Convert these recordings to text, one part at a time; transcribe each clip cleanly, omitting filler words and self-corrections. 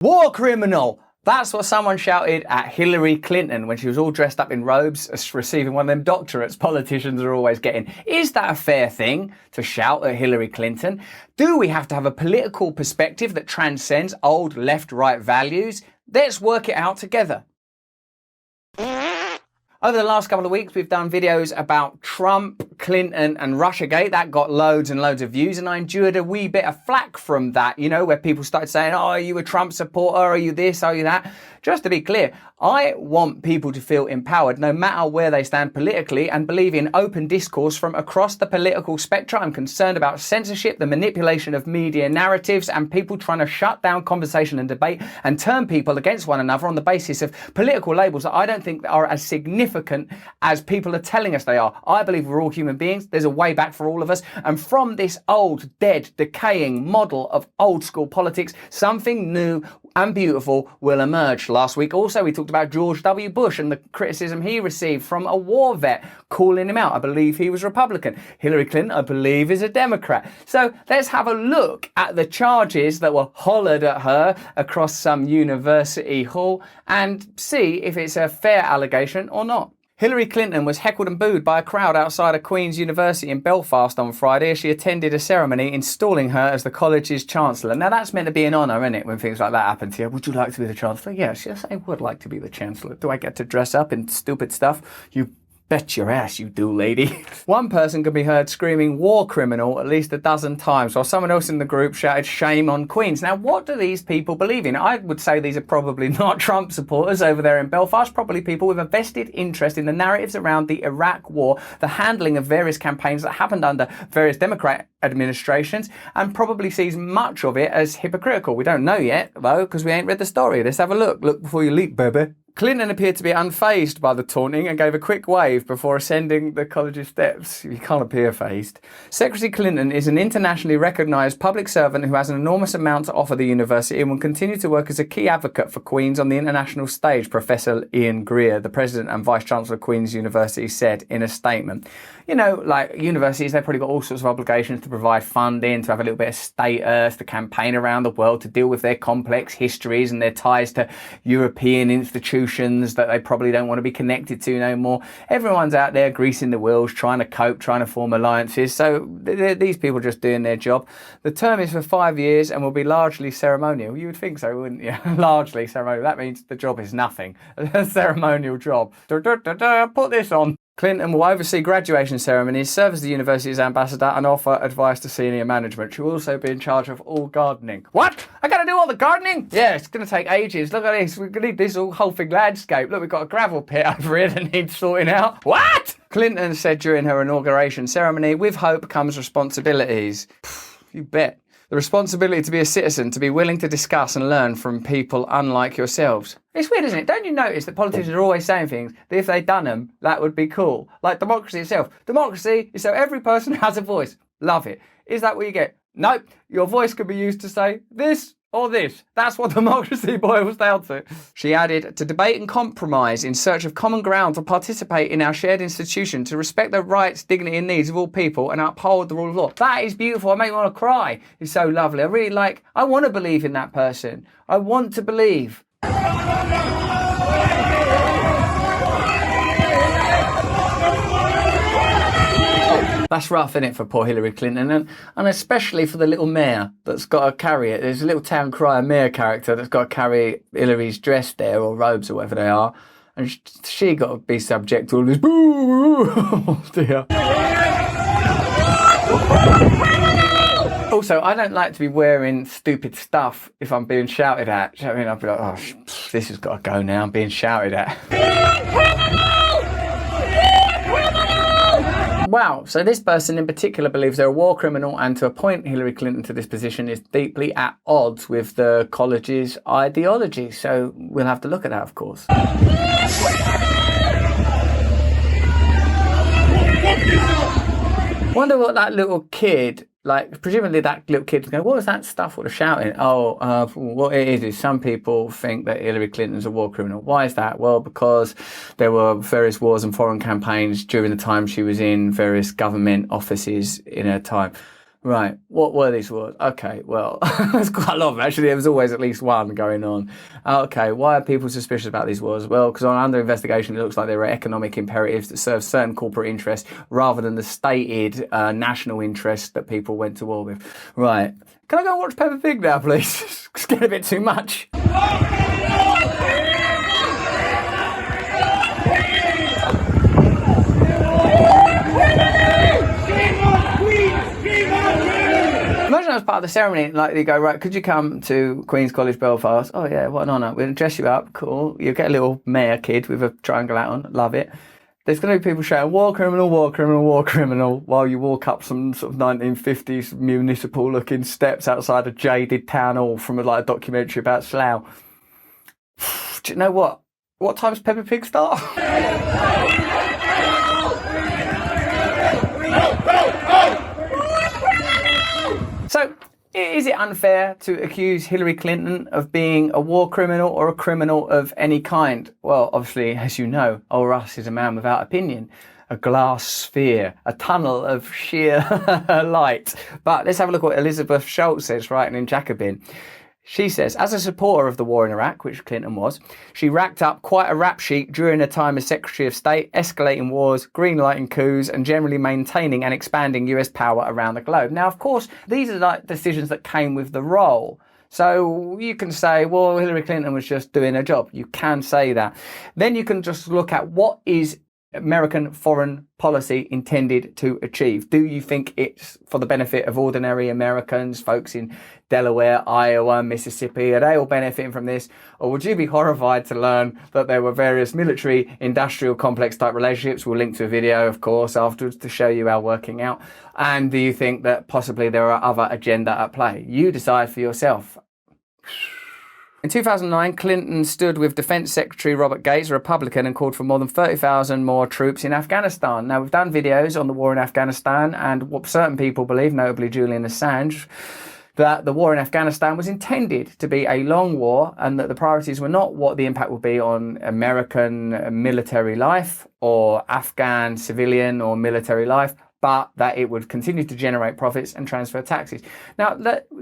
War criminal! That's what someone shouted at Hillary Clinton when she was all dressed up in robes, receiving one of them doctorates politicians are always getting. Is that a fair thing to shout at Hillary Clinton? Do we have to have a political perspective that transcends old left-right values? Let's work it out together. Over the last couple of weeks, we've done videos about Trump, Clinton and Russiagate. That got loads and loads of views, and I endured a wee bit of flack from that, you know, where people started saying, oh, are you a Trump supporter? Are you this? Are you that? Just to be clear, I want people to feel empowered no matter where they stand politically and believe in open discourse from across the political spectrum. I'm concerned about censorship, the manipulation of media narratives and people trying to shut down conversation and debate and turn people against one another on the basis of political labels that I don't think are as significant as people are telling us they are. I believe we're all human beings. There's a way back for all of us. And from this old, dead, decaying model of old school politics, something new and beautiful will emerge. Last week also we talked about George W. Bush and the criticism he received from a war vet calling him out. I believe he was Republican. Hillary Clinton, I believe, is a Democrat. So let's have a look at the charges that were hollered at her across some university hall and see if it's a fair allegation or not. Hillary Clinton was heckled and booed by a crowd outside of Queen's University in Belfast on Friday as she attended a ceremony installing her as the college's chancellor. Now that's meant to be an honour, isn't it, when things like that happen to you? Would you like to be the chancellor? Yes, I would like to be the chancellor. Do I get to dress up in stupid stuff? You bet your ass you do, lady. One person could be heard screaming war criminal at least a dozen times, while someone else in the group shouted shame on Queens. Now, what do these people believe in? I would say these are probably not Trump supporters over there in Belfast, probably people with a vested interest in the narratives around the Iraq war, the handling of various campaigns that happened under various Democrat administrations, and probably sees much of it as hypocritical. We don't know yet, though, because we ain't read the story. Let's have a look. Look before you leap, baby. Clinton appeared to be unfazed by the taunting and gave a quick wave before ascending the college's steps. You can't appear fazed. Secretary Clinton is an internationally recognised public servant who has an enormous amount to offer the university and will continue to work as a key advocate for Queen's on the international stage, Professor Ian Greer, the President and Vice Chancellor of Queen's University, said in a statement. You know, like universities, they've probably got all sorts of obligations to provide funding, to have a little bit of status, to campaign around the world, to deal with their complex histories and their ties to European institutions that they probably don't want to be connected to no more. Everyone's out there greasing the wheels, trying to cope, trying to form alliances. So these people are just doing their job. The term is for 5 years and will be largely ceremonial. You would think so, wouldn't you? Largely ceremonial. That means the job is nothing. A ceremonial job. Put this on. Clinton will oversee graduation ceremonies, serve as the university's ambassador and offer advice to senior management. She will also be in charge of all gardening. What? I gotta do all the gardening? Yeah, it's gonna take ages. Look at this. We're gonna need this whole thing landscape. Look, we've got a gravel pit over here that needs sorting out. What? Clinton said during her inauguration ceremony, with hope comes responsibilities. You bet. The responsibility to be a citizen, to be willing to discuss and learn from people unlike yourselves. It's weird, isn't it? Don't you notice that politicians are always saying things that if they'd done them, that would be cool? Like democracy itself. Democracy is so every person has a voice. Love it. Is that what you get? Nope. Your voice could be used to say this or this. That's what democracy boils down to. She added, to debate and compromise in search of common ground, to participate in our shared institution, to respect the rights, dignity and needs of all people and uphold the rule of law. That is beautiful. I make me want to cry. It's so lovely. I want to believe in that person. I want to believe. That's rough, isn't it, for poor Hillary Clinton, and especially for the little mayor that's got to carry it. There's a little town crier mayor character that's got to carry Hillary's dress there, or robes, or whatever they are, and she got to be subject to all this boo. Oh dear. Also, I don't like to be wearing stupid stuff if I'm being shouted at. Do you know what I mean? I'll be like, oh, this has got to go now. I'm being shouted at. Wow, so this person in particular believes they're a war criminal, and to appoint Hillary Clinton to this position is deeply at odds with the college's ideology. So we'll have to look at that, of course. Wonder what that little kid, like, presumably that little kid's going, what was that stuff what was shouting? What it is some people think that Hillary Clinton's a war criminal. Why is that? Well, because there were various wars and foreign campaigns during the time she was in various government offices in her time. Right. What were these wars? Okay, well, there's quite a lot of them. Actually, there was always at least one going on. Okay, why are people suspicious about these wars? Well, because under investigation, it looks like there are economic imperatives that serve certain corporate interests rather than the stated national interests that people went to war with. Right. Can I go and watch Peppa Pig now, please? It's getting a bit too much. Imagine I was part of the ceremony, like they go, right, could you come to Queen's College, Belfast? Oh yeah, what an honour. We'll dress you up, cool. You'll get a little mayor kid with a triangle hat on, love it. There's going to be people shouting, war criminal, war criminal, war criminal, while you walk up some sort of 1950s municipal looking steps outside a jaded town hall from like a documentary about Slough. Do you know what? What time's Peppa Pig start? So, is it unfair to accuse Hillary Clinton of being a war criminal or a criminal of any kind? Well, obviously, as you know, old Russ is a man without opinion. A glass sphere, a tunnel of sheer light. But let's have a look at what Elizabeth Schultz says, writing in Jacobin. She says, as a supporter of the war in Iraq, which Clinton was, she racked up quite a rap sheet during her time as Secretary of State, escalating wars, greenlighting coups, and generally maintaining and expanding US power around the globe. Now, of course, these are like decisions that came with the role. So you can say, well, Hillary Clinton was just doing her job. You can say that. Then you can just look at what is American foreign policy intended to achieve. Do you think it's for the benefit of ordinary Americans, folks in Delaware, Iowa, Mississippi? Are they all benefiting from this? Or would you be horrified to learn that there were various military industrial complex type relationships? We'll link to a video, of course, afterwards to show you our working out. And do you think that possibly there are other agenda at play? You decide for yourself. In 2009, Clinton stood with Defense Secretary Robert Gates, a Republican, and called for more than 30,000 more troops in Afghanistan. Now, we've done videos on the war in Afghanistan, and what certain people believe, notably Julian Assange, that the war in Afghanistan was intended to be a long war and that the priorities were not what the impact would be on American military life or Afghan civilian or military life, but that it would continue to generate profits and transfer taxes. Now,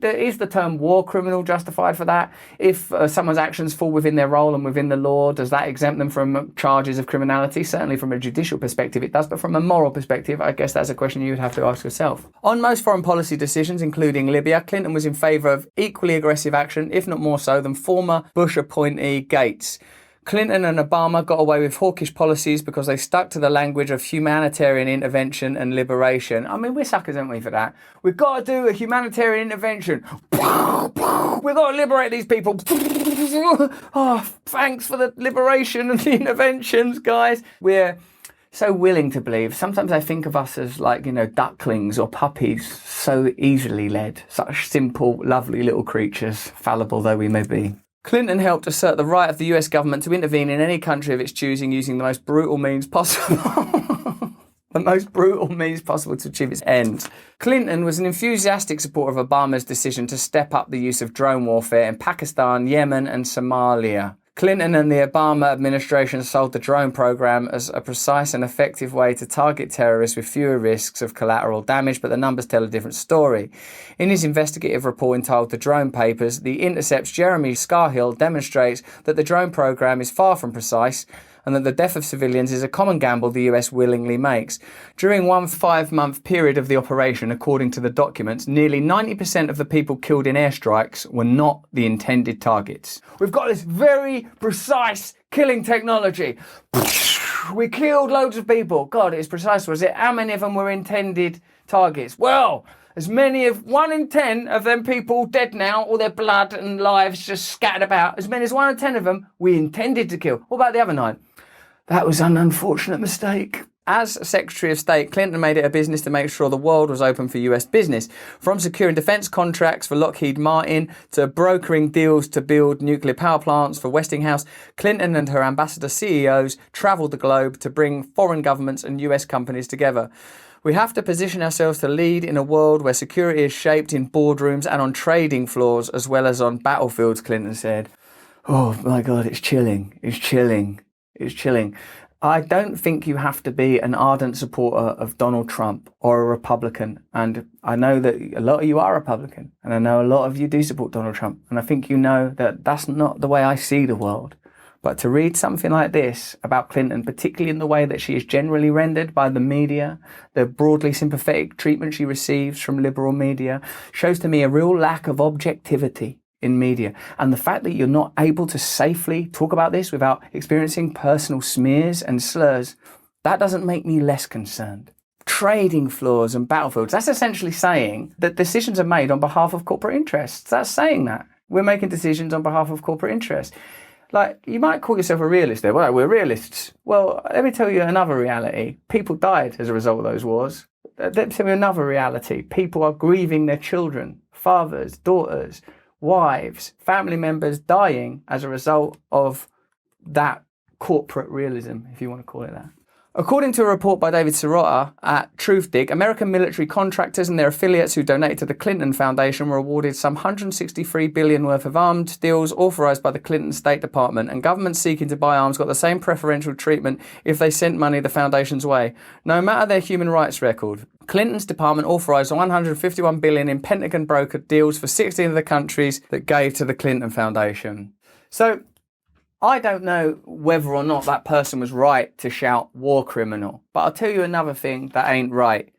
is the term war criminal justified for that? If someone's actions fall within their role and within the law, does that exempt them from charges of criminality? Certainly from a judicial perspective it does, but from a moral perspective, I guess that's a question you would have to ask yourself. On most foreign policy decisions, including Libya, Clinton was in favour of equally aggressive action, if not more so, than former Bush appointee Gates. Clinton and Obama got away with hawkish policies because they stuck to the language of humanitarian intervention and liberation. I mean, we're suckers, aren't we, for that? We've got to do a humanitarian intervention. We've got to liberate these people. Oh, thanks for the liberation and the interventions, guys. We're so willing to believe. Sometimes I think of us as like, ducklings or puppies, so easily led. Such simple, lovely little creatures, fallible though we may be. Clinton helped assert the right of the US government to intervene in any country of its choosing using the most brutal means possible. The most brutal means possible to achieve its ends. Clinton was an enthusiastic supporter of Obama's decision to step up the use of drone warfare in Pakistan, Yemen and Somalia. Clinton and the Obama administration sold the drone program as a precise and effective way to target terrorists with fewer risks of collateral damage, but the numbers tell a different story. In his investigative report entitled The Drone Papers, The Intercept's Jeremy Scarhill demonstrates that the drone program is far from precise and that the death of civilians is a common gamble the US willingly makes. During one 5-month period of the operation, according to the documents, nearly 90% of the people killed in airstrikes were not the intended targets. We've got this very precise killing technology. We killed loads of people. God, it's precise, was it? How many of them were intended targets? Well, as many as 1 in 10 of them people dead now, all their blood and lives just scattered about, as many as 1 in 10 of them we intended to kill. What about the other 9? That was an unfortunate mistake. As Secretary of State, Clinton made it a business to make sure the world was open for US business. From securing defence contracts for Lockheed Martin to brokering deals to build nuclear power plants for Westinghouse, Clinton and her ambassador CEOs travelled the globe to bring foreign governments and US companies together. We have to position ourselves to lead in a world where security is shaped in boardrooms and on trading floors as well as on battlefields, Clinton said. Oh my God, it's chilling. It's chilling. It's chilling. I don't think you have to be an ardent supporter of Donald Trump or a Republican. And I know that a lot of you are Republican, and I know a lot of you do support Donald Trump. And I think you know that that's not the way I see the world. But to read something like this about Clinton, particularly in the way that she is generally rendered by the media, the broadly sympathetic treatment she receives from liberal media, shows to me a real lack of objectivity in media. And the fact that you're not able to safely talk about this without experiencing personal smears and slurs, that doesn't make me less concerned. Trading floors and battlefields, that's essentially saying that decisions are made on behalf of corporate interests. That's saying that. We're making decisions on behalf of corporate interests. Like, you might call yourself a realist there. Well, we're realists. Well, let me tell you another reality. People died as a result of those wars. Let me tell you another reality. People are grieving their children, fathers, daughters, wives, family members dying as a result of that corporate realism, if you want to call it that. According to a report by David Sirota at Truthdig, American military contractors and their affiliates who donated to the Clinton Foundation were awarded some $163 billion worth of arms deals authorized by the Clinton State Department, and governments seeking to buy arms got the same preferential treatment if they sent money the foundation's way, no matter their human rights record. Clinton's department authorized $151 billion in Pentagon brokered deals for 16 of the countries that gave to the Clinton Foundation. So, I don't know whether or not that person was right to shout war criminal, but I'll tell you another thing that ain't right.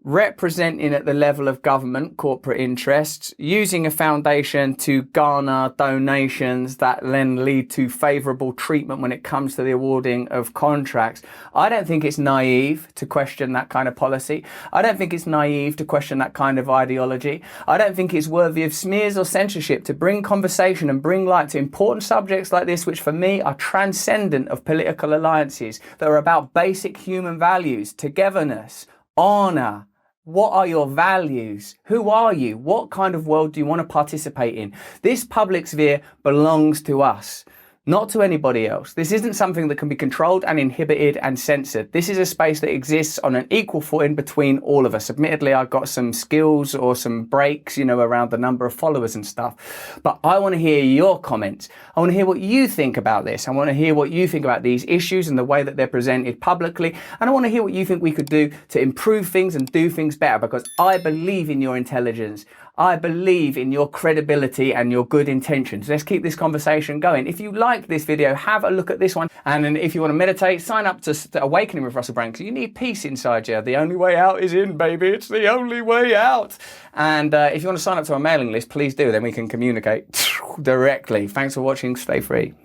Representing at the level of government corporate interests, using a foundation to garner donations that then lead to favourable treatment when it comes to the awarding of contracts. I don't think it's naive to question that kind of policy. I don't think it's naive to question that kind of ideology. I don't think it's worthy of smears or censorship to bring conversation and bring light to important subjects like this, which for me are transcendent of political alliances, that are about basic human values, togetherness, honour. What are your values? Who are you? What kind of world do you want to participate in? This public sphere belongs to us, not to anybody else. This isn't something that can be controlled and inhibited and censored. This is a space that exists on an equal footing between all of us. Admittedly, I've got some skills or some breaks, around the number of followers and stuff. But I want to hear your comments. I want to hear what you think about this. I want to hear what you think about these issues and the way that they're presented publicly. And I want to hear what you think we could do to improve things and do things better, because I believe in your intelligence. I believe in your credibility and your good intentions. Let's keep this conversation going. If you liked this video, have a look at this one. And then if you want to meditate, sign up to Awakening with Russell Brand, because you need peace inside you. The only way out is in, baby. It's the only way out. And if you want to sign up to our mailing list, please do. Then we can communicate directly. Thanks for watching. Stay free.